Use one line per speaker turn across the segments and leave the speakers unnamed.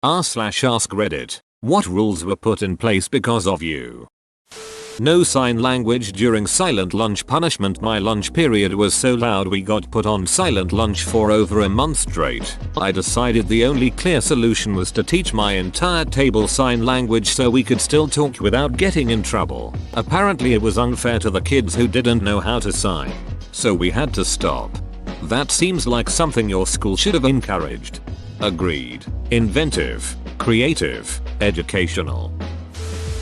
r/ask Reddit. What rules were put in place because of you? No sign language during silent lunch punishment. My lunch period was so loud we got put on silent lunch for over a month straight. I decided the only clear solution was to teach my entire table sign language so we could still talk without getting in trouble. Apparently it was unfair to the kids who didn't know how to sign, so we had to stop. That seems like something your school should have encouraged. Agreed. Inventive, creative, educational.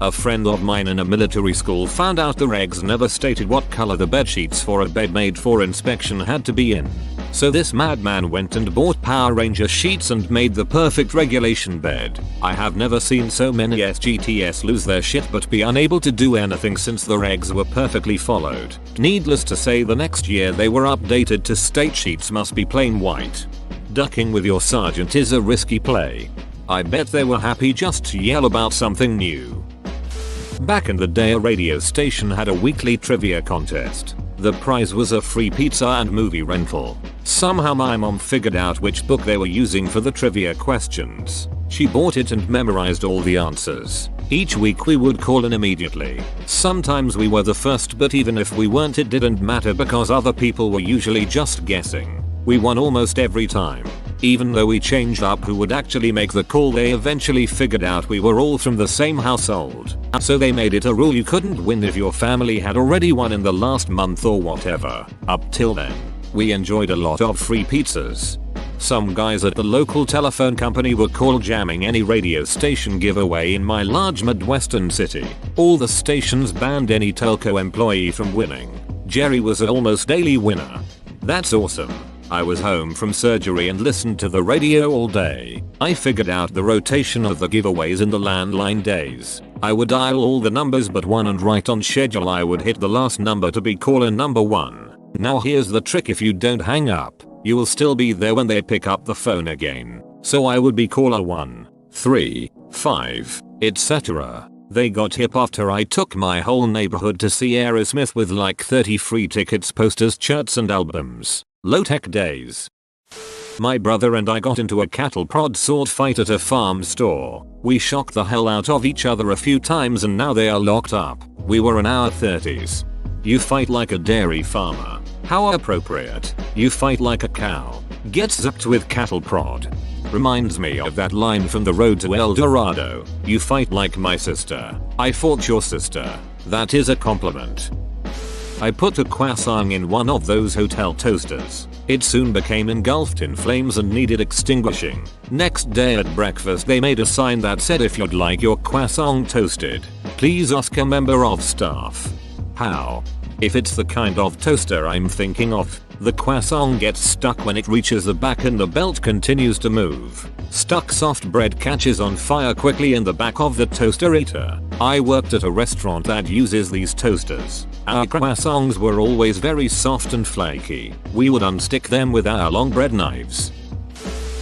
A friend of mine in a military school found out the regs never stated what color the bed sheets for a bed made for inspection had to be in. So this madman went and bought Power Ranger sheets and made the perfect regulation bed. I have never seen so many SGTs lose their shit but be unable to do anything since the regs were perfectly followed. Needless to say, the next year they were updated to state sheets must be plain white. Ducking with your sergeant is a risky play. I bet they were happy just to yell about something new. Back in the day, a radio station had a weekly trivia contest. The prize was a free pizza and movie rental. Somehow my mom figured out which book they were using for the trivia questions. She bought it and memorized all the answers. Each week we would call in immediately. Sometimes we were the first, but even if we weren't it didn't matter because other people were usually just guessing. We won almost every time. Even though we changed up who would actually make the call, they eventually figured out we were all from the same household. So they made it a rule you couldn't win if your family had already won in the last month or whatever. Up till then, we enjoyed a lot of free pizzas. Some guys at the local telephone company were call jamming any radio station giveaway in my large Midwestern city. All the stations banned any telco employee from winning. Jerry was an almost daily winner. That's awesome. I was home from surgery and listened to the radio all day. I figured out the rotation of the giveaways in the landline days. I would dial all the numbers but one, and right on schedule I would hit the last number to be caller number 1. Now here's the trick: if you don't hang up, you will still be there when they pick up the phone again. So I would be caller 1, 3, 5, etc. They got hip after I took my whole neighborhood to see Aerosmith with like 30 free tickets, posters, shirts and albums. Low-tech days. My brother and I got into a cattle prod sword fight at a farm store. We shocked the hell out of each other a few times and now they are locked up. We were in our 30s. You fight like a dairy farmer. How appropriate. You fight like a cow. Gets zapped with cattle prod. Reminds me of that line from The Road to El Dorado. You fight like my sister. I fought your sister. That is a compliment. I put a croissant in one of those hotel toasters. It soon became engulfed in flames and needed extinguishing. Next day at breakfast they made a sign that said, if you'd like your croissant toasted, please ask a member of staff. How? If it's the kind of toaster I'm thinking of, the croissant gets stuck when it reaches the back and the belt continues to move. Stuck soft bread catches on fire quickly in the back of the toaster eater. I worked at a restaurant that uses these toasters. Our croissants were always very soft and flaky. We would unstick them with our long bread knives.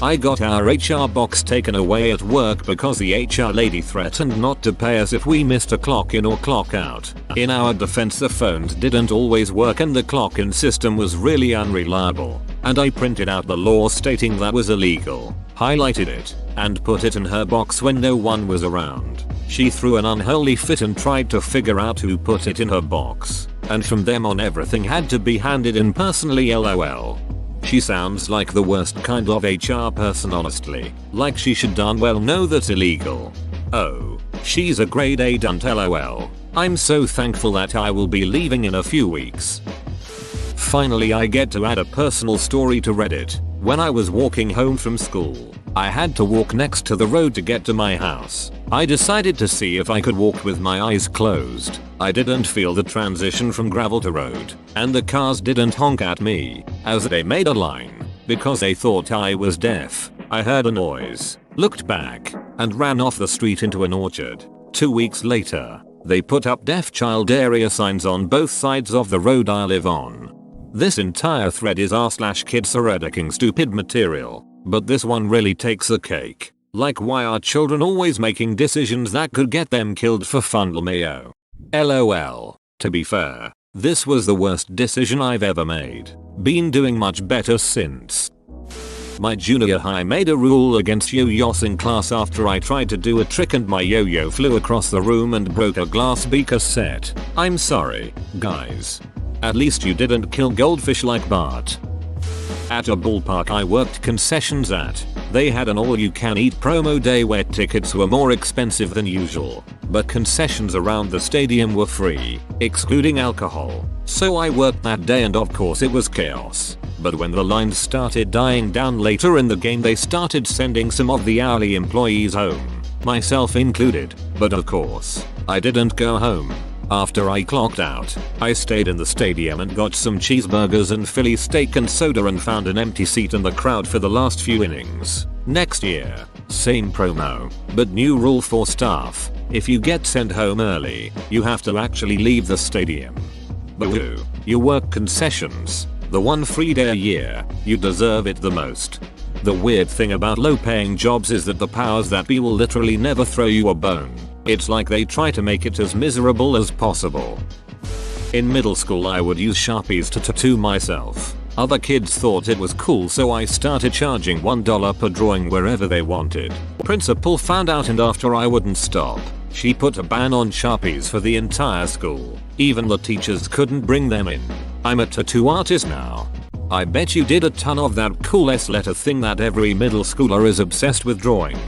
I got our HR box taken away at work because the HR lady threatened not to pay us if we missed a clock in or clock out. In our defense, the phones didn't always work and the clock in system was really unreliable. And I printed out the law stating that was illegal, highlighted it, and put it in her box when no one was around. She threw an unholy fit and tried to figure out who put it in her box. And from then on everything had to be handed in personally, lol. She sounds like the worst kind of HR person, honestly. Like she should darn well know that's illegal. Oh, she's a grade A dunt, lol. I'm so thankful that I will be leaving in a few weeks. Finally I get to add a personal story to Reddit. When I was walking home from school, I had to walk next to the road to get to my house. I decided to see if I could walk with my eyes closed. I didn't feel the transition from gravel to road, and the cars didn't honk at me, as they made a line, because they thought I was deaf. I heard a noise, looked back, and ran off the street into an orchard. 2 weeks later, they put up deaf child area signs on both sides of the road I live on. This entire thread is r/kids eradicating stupid material, but this one really takes the cake. Like, why are children always making decisions that could get them killed for fun, lmao? LOL. To be fair, this was the worst decision I've ever made. Been doing much better since. My junior high made a rule against yo-yos in class after I tried to do a trick and my yo-yo flew across the room and broke a glass beaker set. I'm sorry, guys. At least you didn't kill goldfish like Bart. At a ballpark I worked concessions at, they had an all-you-can-eat promo day where tickets were more expensive than usual, but concessions around the stadium were free, excluding alcohol. So I worked that day and of course it was chaos. But when the lines started dying down later in the game they started sending some of the hourly employees home, myself included, but of course, I didn't go home. After I clocked out, I stayed in the stadium and got some cheeseburgers and Philly steak and soda and found an empty seat in the crowd for the last few innings. Next year, same promo, but new rule for staff. If you get sent home early, you have to actually leave the stadium. Boo. You work concessions. The one free day a year, you deserve it the most. The weird thing about low paying jobs is that the powers that be will literally never throw you a bone. It's like they try to make it as miserable as possible. In middle school I would use Sharpies to tattoo myself. Other kids thought it was cool so I started charging $1 per drawing wherever they wanted. Principal found out and after I wouldn't stop, she put a ban on Sharpies for the entire school. Even the teachers couldn't bring them in. I'm a tattoo artist now. I bet you did a ton of that cool S-letter thing that every middle schooler is obsessed with drawing.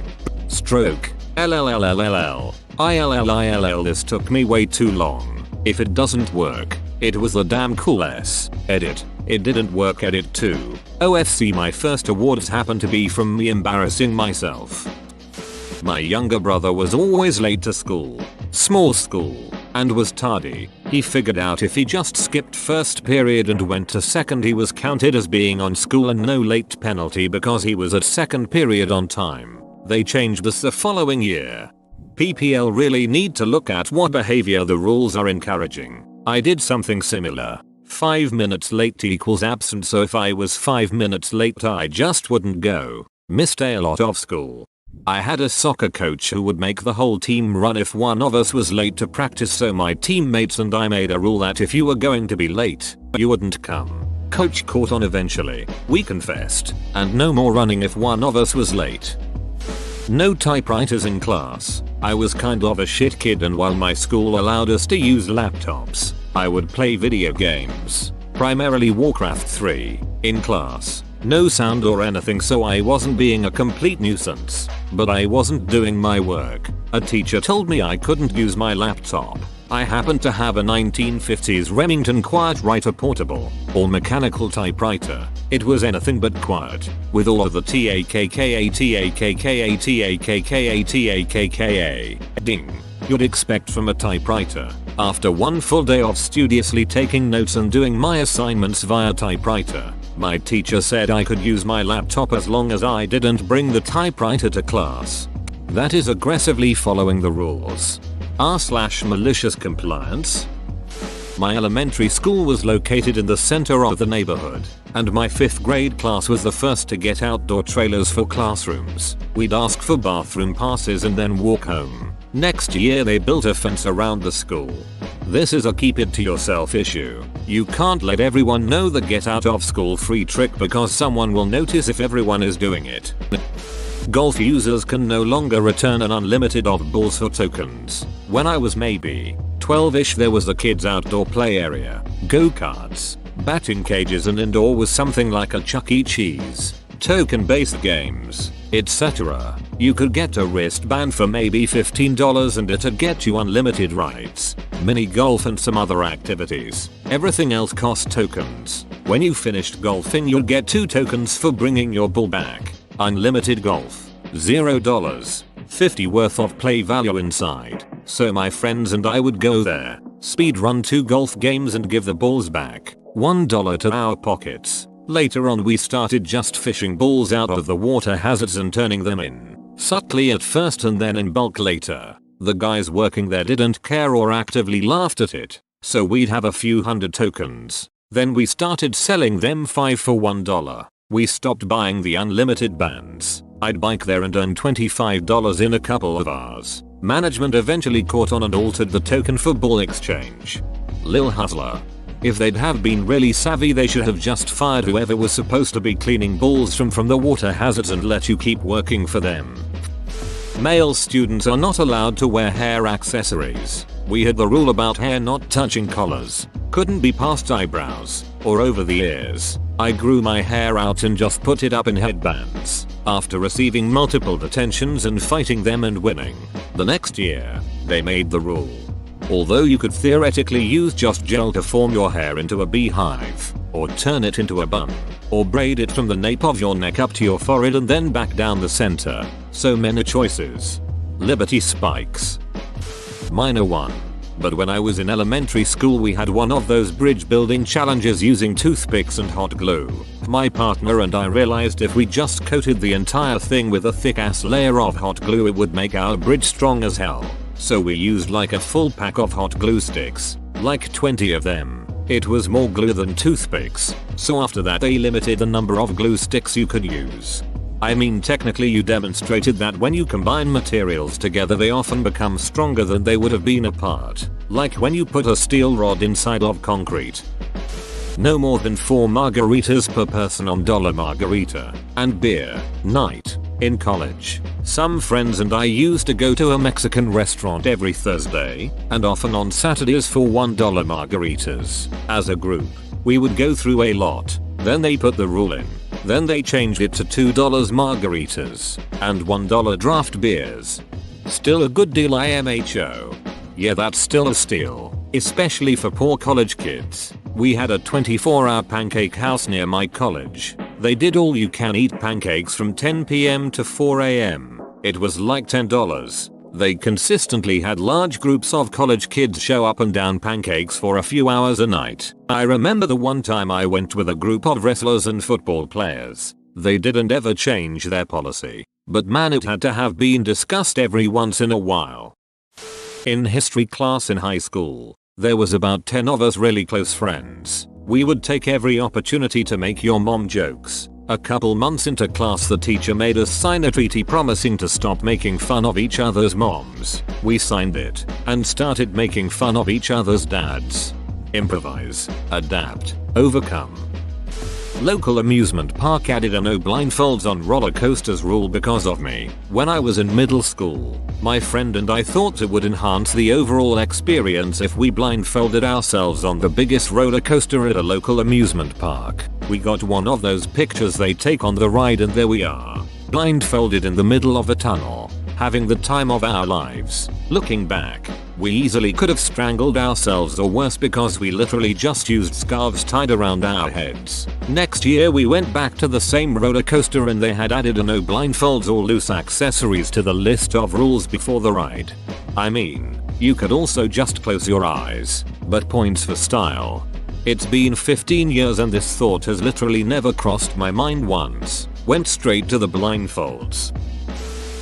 Stroke. LLLLLL. ILLILL. This took me way too long. If it doesn't work, it was the damn cool S. Edit. It didn't work. Edit 2. OFC. My first awards happened to be from me embarrassing myself. My younger brother was always late to school. Small school. And was tardy. He figured out if he just skipped first period and went to second he was counted as being on school and no late penalty because he was at second period on time. They changed this the following year. PPL really need to look at what behavior the rules are encouraging. I did something similar. 5 minutes late equals absent, so if I was 5 minutes late I just wouldn't go. Missed a lot of school. I had a soccer coach who would make the whole team run if one of us was late to practice, so my teammates and I made a rule that if you were going to be late, you wouldn't come. Coach caught on eventually. We confessed. And no more running if one of us was late. No typewriters in class. I was kind of a shit kid and while my school allowed us to use laptops, I would play video games. Primarily Warcraft 3. In class. No sound or anything, so I wasn't being a complete nuisance. But I wasn't doing my work. A teacher told me I couldn't use my laptop. I happened to have a 1950s Remington QuietWriter portable, all mechanical typewriter. It was anything but quiet, with all of the TAKKA ding you'd expect from a typewriter. After one full day of studiously taking notes and doing my assignments via typewriter, my teacher said I could use my laptop as long as I didn't bring the typewriter to class. That is aggressively following the rules. R/malicious compliance. My elementary school was located in the center of the neighborhood, and my 5th grade class was the first to get outdoor trailers for classrooms. We'd ask for bathroom passes and then walk home. Next year they built a fence around the school. This is a keep it to yourself issue. You can't let everyone know the get out of school free trick because someone will notice if everyone is doing it. Golf users can no longer return an unlimited of balls for tokens. When I was maybe 12ish there was a kids outdoor play area, go-karts, batting cages, and indoor was something like a Chuck E. Cheese, token based games, etc. You could get a wristband for maybe $15 and it'd get you unlimited rides, mini golf and some other activities. Everything else cost tokens. When you finished golfing you'd get 2 tokens for bringing your ball back. Unlimited golf. $0. 50 worth of play value inside. So my friends and I would go there, speed run 2 golf games and give the balls back. $1 to our pockets. Later on we started just fishing balls out of the water hazards and turning them in. Subtly at first and then in bulk later. The guys working there didn't care or actively laughed at it. So we'd have a few hundred tokens. Then we started selling them 5 for $1. We stopped buying the unlimited bands. I'd bike there and earn $25 in a couple of hours. Management eventually caught on and altered the token for ball exchange. Lil Hustler. If they'd have been really savvy, they should have just fired whoever was supposed to be cleaning balls from the water hazards and let you keep working for them. Male students are not allowed to wear hair accessories. We had the rule about hair not touching collars. Couldn't be past eyebrows or over the ears. I grew my hair out and just put it up in headbands after receiving multiple detentions and fighting them and winning. The next year, they made the rule. Although you could theoretically use just gel to form your hair into a beehive, or turn it into a bun, or braid it from the nape of your neck up to your forehead and then back down the center. So many choices. Liberty spikes. Minor one. But when I was in elementary school, we had one of those bridge building challenges using toothpicks and hot glue. My partner and I realized if we just coated the entire thing with a thick ass layer of hot glue, it would make our bridge strong as hell. So we used like a full pack of hot glue sticks, like 20 of them. It was more glue than toothpicks, so after that they limited the number of glue sticks you could use. I mean, technically you demonstrated that when you combine materials together they often become stronger than they would have been apart, like when you put a steel rod inside of concrete. No more than 4 margaritas per person on dollar margarita and beer night in college. Some friends and I used to go to a Mexican restaurant every Thursday and often on Saturdays for $1 margaritas. As a group, we would go through a lot. Then they put the rule in. Then they changed it to $2 margaritas and $1 draft beers. Still a good deal, IMHO. Yeah, that's still a steal, especially for poor college kids. We had a 24-hour pancake house near my college. They did all you can eat pancakes from 10 PM to 4 AM. It was like $10. They consistently had large groups of college kids show up and down pancakes for a few hours a night. I remember the one time I went with a group of wrestlers and football players. They didn't ever change their policy, but man, it had to have been discussed every once in a while. In history class in high school, there was about 10 of us really close friends. We would take every opportunity to make your mom jokes. A couple months into class, the teacher made us sign a treaty promising to stop making fun of each other's moms. We signed it and started making fun of each other's dads. Improvise, adapt, overcome. Local amusement park added a no blindfolds on roller coasters rule because of me. When I was in middle school, my friend and I thought it would enhance the overall experience if we blindfolded ourselves on the biggest roller coaster at a local amusement park. We got one of those pictures they take on the ride, and there we are, blindfolded in the middle of a tunnel, having the time of our lives. Looking back, we easily could have strangled ourselves or worse because we literally just used scarves tied around our heads. Next year we went back to the same roller coaster and they had added a no blindfolds or loose accessories to the list of rules before the ride. I mean, you could also just close your eyes, but points for style. It's been 15 years and this thought has literally never crossed my mind once. Went straight to the blindfolds.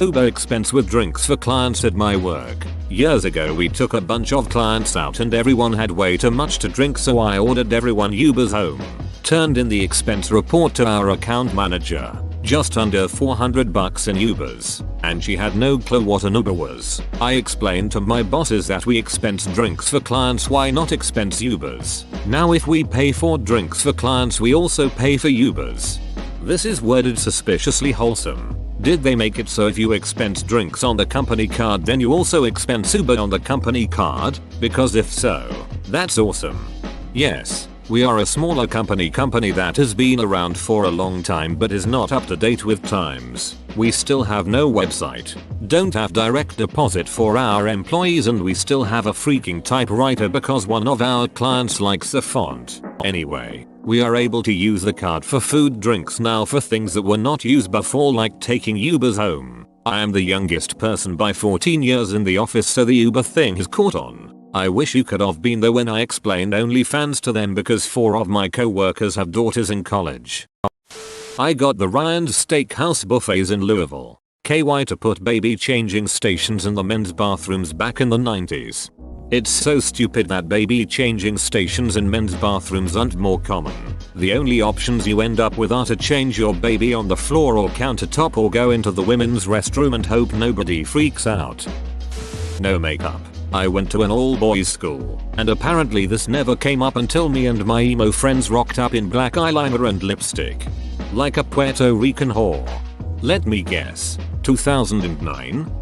Uber expense with drinks for clients at my work. Years ago we took a bunch of clients out and everyone had way too much to drink, so I ordered everyone Ubers home. Turned in the expense report to our account manager. Just under $400 in Ubers, and she had no clue what an Uber was. I explained to my bosses that we expense drinks for clients, why not expense Ubers? Now if we pay for drinks for clients, we also pay for Ubers. This is worded suspiciously wholesome. Did they make it so if you expense drinks on the company card then you also expense Uber on the company card? Because if so, that's awesome. Yes, we are a smaller company that has been around for a long time but is not up to date with times. We still have no website, don't have direct deposit for our employees, and we still have a freaking typewriter because one of our clients likes the font. Anyway, we are able to use the card for food drinks now for things that were not used before, like taking Ubers home. I am the youngest person by 14 years in the office, so the Uber thing has caught on. I wish you could have been there when I explained OnlyFans to them because 4 of my co-workers have daughters in college. I got the Ryan's Steakhouse buffets in Louisville, KY, to put baby changing stations in the men's bathrooms back in the 90s. It's so stupid that baby changing stations in men's bathrooms aren't more common. The only options you end up with are to change your baby on the floor or countertop, or go into the women's restroom and hope nobody freaks out. No makeup. I went to an all-boys school, and apparently this never came up until me and my emo friends rocked up in black eyeliner and lipstick. Like a Puerto Rican whore. Let me guess, 2009?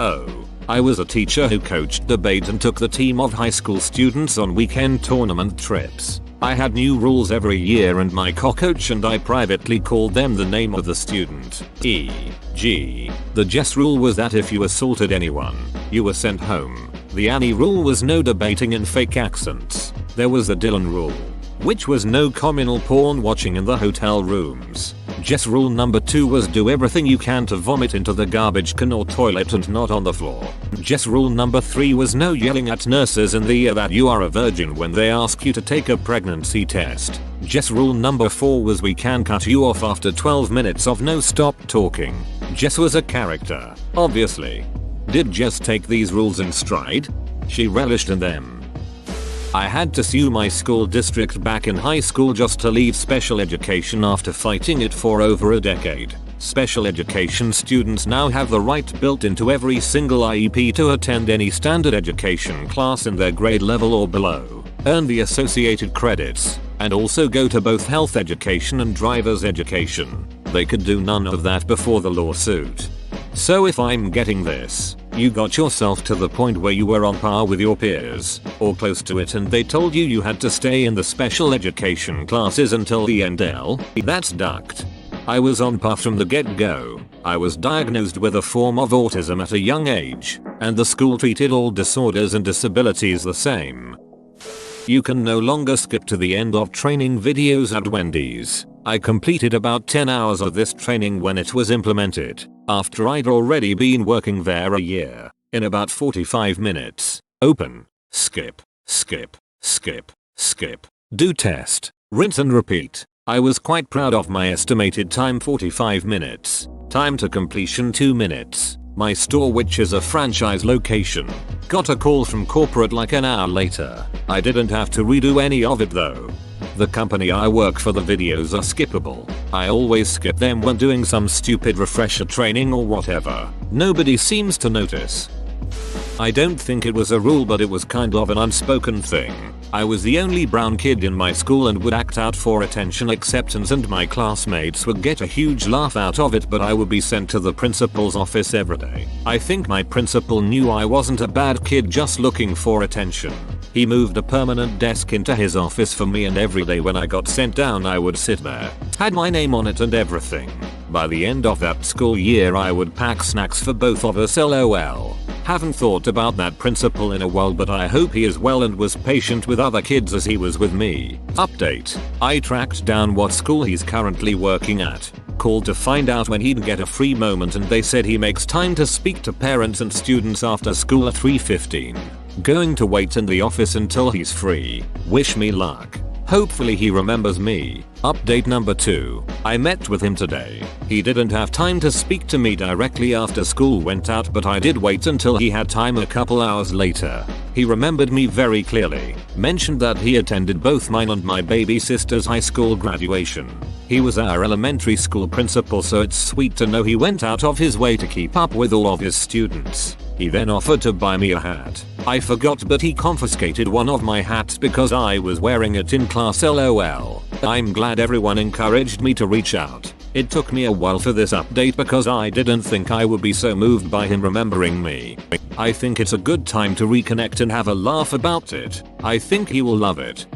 Oh, I was a teacher who coached debate and took the team of high school students on weekend tournament trips. I had new rules every year and my co-coach and I privately called them the name of the student. E.g. the Jess rule was that if you assaulted anyone, you were sent home. The Annie rule was no debating in fake accents. There was the Dylan rule, which was no communal porn watching in the hotel rooms. Jess rule number 2 was do everything you can to vomit into the garbage can or toilet and not on the floor. Jess rule number 3 was no yelling at nurses in the ear that you are a virgin when they ask you to take a pregnancy test. Jess rule number 4 was we can cut you off after 12 minutes of no stop talking. Jess was a character, obviously. Did Jess take these rules in stride? She relished in them. I had to sue my school district back in high school just to leave special education after fighting it for over a decade. Special education students now have the right built into every single IEP to attend any standard education class in their grade level or below, earn the associated credits, and also go to both health education and driver's education. They could do none of that before the lawsuit. So if I'm getting this, you got yourself to the point where you were on par with your peers, or close to it, and they told you you had to stay in the special education classes until the end. That's ducked. I was on par from the get-go. I was diagnosed with a form of autism at a young age, and the school treated all disorders and disabilities the same. You can no longer skip to the end of training videos at Wendy's. I completed about 10 hours of this training when it was implemented, after I'd already been working there a year, in about 45 minutes. Open, skip, skip, skip, skip, do test, rinse and repeat. I was quite proud of my estimated time, 45 minutes. Time to completion 2 minutes. My store, which is a franchise location, got a call from corporate like an hour later. I didn't have to redo any of it though. The company I work for, the videos are skippable. I always skip them when doing some stupid refresher training or whatever. Nobody seems to notice. I don't think it was a rule, but it was kind of an unspoken thing. I was the only brown kid in my school and would act out for attention acceptance, and my classmates would get a huge laugh out of it, but I would be sent to the principal's office every day. I think my principal knew I wasn't a bad kid just looking for attention. He moved a permanent desk into his office for me, and every day when I got sent down I would sit there. Had my name on it and everything. By the end of that school year I would pack snacks for both of us, lol. Haven't thought about that principal in a while, but I hope he is well and was patient with other kids as he was with me. Update. I tracked down what school he's currently working at. Called to find out when he'd get a free moment, and they said he makes time to speak to parents and students after school at 3:15. Going to wait in the office until he's free. Wish me luck. Hopefully he remembers me. Update number 2. I met with him today. He didn't have time to speak to me directly after school went out, but I did wait until he had time a couple hours later. He remembered me very clearly. Mentioned that he attended both mine and my baby sister's high school graduation. He was our elementary school principal, so it's sweet to know he went out of his way to keep up with all of his students. He then offered to buy me a hat. I forgot, but he confiscated one of my hats because I was wearing it in class, lol. I'm glad everyone encouraged me to reach out. It took me a while for this update because I didn't think I would be so moved by him remembering me. I think it's a good time to reconnect and have a laugh about it. I think he will love it.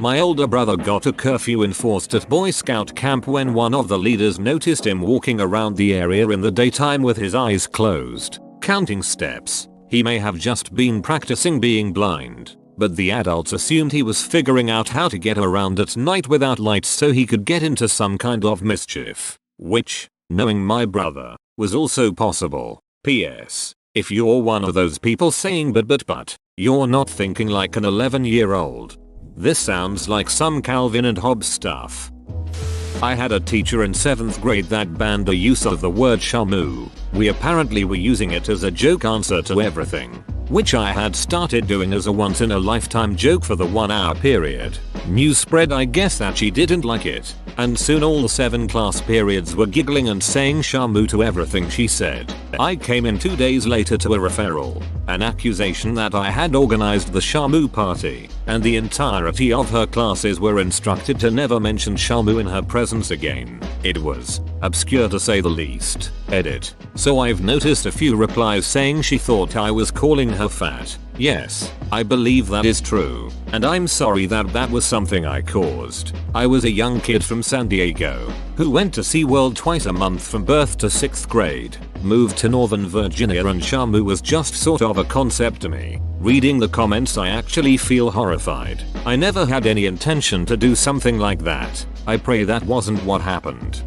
My older brother got a curfew enforced at Boy Scout camp when one of the leaders noticed him walking around the area in the daytime with his eyes closed, counting steps. He may have just been practicing being blind, but the adults assumed he was figuring out how to get around at night without lights so he could get into some kind of mischief. Which, knowing my brother, was also possible. P.S. If you're one of those people saying but, you're not thinking like an 11-year-old. This sounds like some Calvin and Hobbes stuff. I had a teacher in 7th grade that banned the use of the word shamu. We apparently were using it as a joke answer to everything, which I had started doing as a once-in-a-lifetime joke for the 1 hour period. News spread, I guess, that she didn't like it, and soon all the 7 class periods were giggling and saying shamu to everything she said. I came in 2 days later to a referral, an accusation that I had organized the shamu party, and the entirety of her classes were instructed to never mention shamu in her presence again. It was obscure to say the least. Edit. So I've noticed a few replies saying she thought I was calling her fat. Yes, I believe that is true, and I'm sorry that that was something I caused. I was a young kid from San Diego who went to SeaWorld twice a month from birth to 6th grade, moved to Northern Virginia, and shamu was just sort of a concept to me. Reading the comments, I actually feel horrified. I never had any intention to do something like that. I pray that wasn't what happened.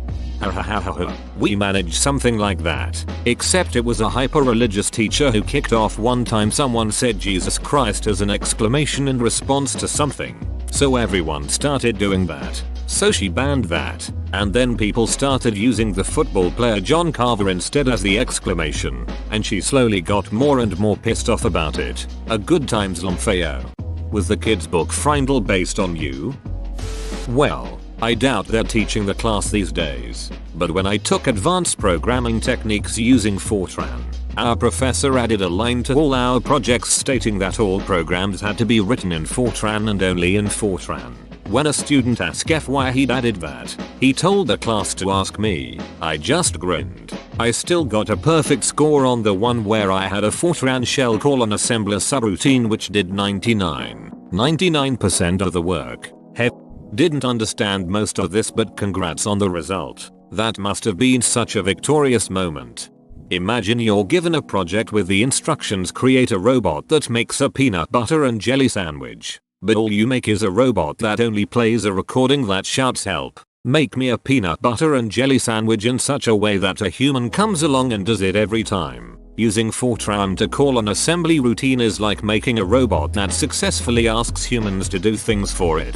We managed something like that, except it was a hyper-religious teacher who kicked off one time someone said Jesus Christ as an exclamation in response to something. So everyone started doing that. So she banned that, and then people started using the football player John Carver instead as the exclamation, and she slowly got more and more pissed off about it. A good times Lomfeo. Was the kids' book Freindel based on you? Well, I doubt they're teaching the class these days, but when I took advanced programming techniques using Fortran, our professor added a line to all our projects stating that all programs had to be written in Fortran and only in Fortran. When a student asked why he'd added that, he told the class to ask me. I just grinned. I still got a perfect score on the one where I had a Fortran shell call on assembler subroutine which did 99% of the work. Didn't understand most of this, but congrats on the result. That must have been such a victorious moment. Imagine you're given a project with the instructions: create a robot that makes a peanut butter and jelly sandwich. But all you make is a robot that only plays a recording that shouts, "Help, make me a peanut butter and jelly sandwich," in such a way that a human comes along and does it every time. Using Fortran to call an assembly routine is like making a robot that successfully asks humans to do things for it.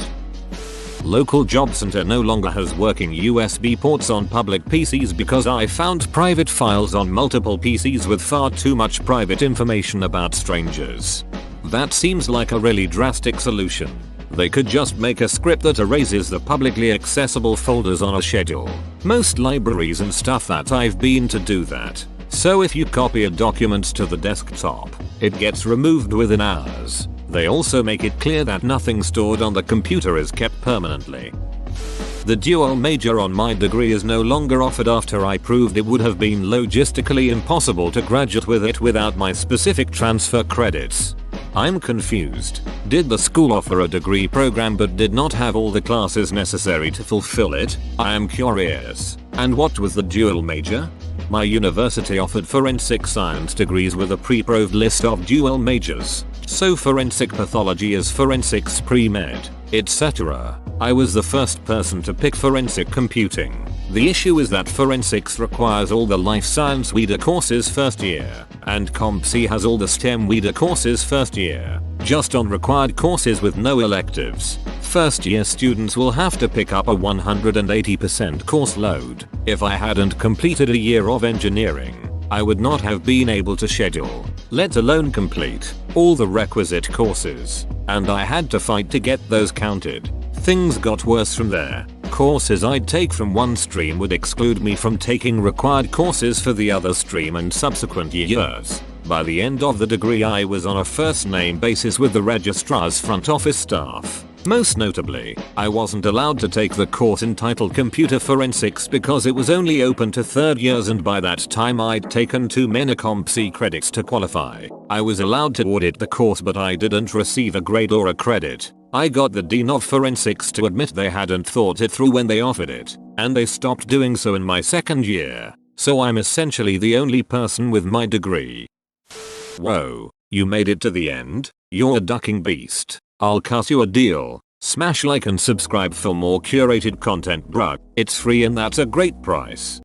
Local job center no longer has working USB ports on public PCs because I found private files on multiple PCs with far too much private information about strangers. That seems like a really drastic solution. They could just make a script that erases the publicly accessible folders on a schedule. Most libraries and stuff that I've been to do that. So if you copy a document to the desktop, it gets removed within hours. They also make it clear that nothing stored on the computer is kept permanently. The dual major on my degree is no longer offered after I proved it would have been logistically impossible to graduate with it without my specific transfer credits. I'm confused. Did the school offer a degree program but did not have all the classes necessary to fulfill it? I am curious. And what was the dual major? My university offered forensic science degrees with a pre-approved list of dual majors. So forensic pathology is forensics pre-med, etc. I was the first person to pick forensic computing. The issue is that forensics requires all the life science WIDA courses first year, and CompC has all the STEM WIDA courses first year, just on required courses with no electives. First year students will have to pick up a 180% course load. If I hadn't completed a year of engineering, I would not have been able to schedule, let alone complete, all the requisite courses, and I had to fight to get those counted. Things got worse from there. Courses I'd take from one stream would exclude me from taking required courses for the other stream and subsequent years. By the end of the degree I was on a first name basis with the registrar's front office staff. Most notably, I wasn't allowed to take the course entitled Computer Forensics because it was only open to third years, and by that time I'd taken too many CompC credits to qualify. I was allowed to audit the course but I didn't receive a grade or a credit. I got the Dean of Forensics to admit they hadn't thought it through when they offered it, and they stopped doing so in my second year. So I'm essentially the only person with my degree. Whoa, you made it to the end? You're a ducking beast. I'll cut you a deal. Smash like and subscribe for more curated content, bruh. It's free and that's a great price.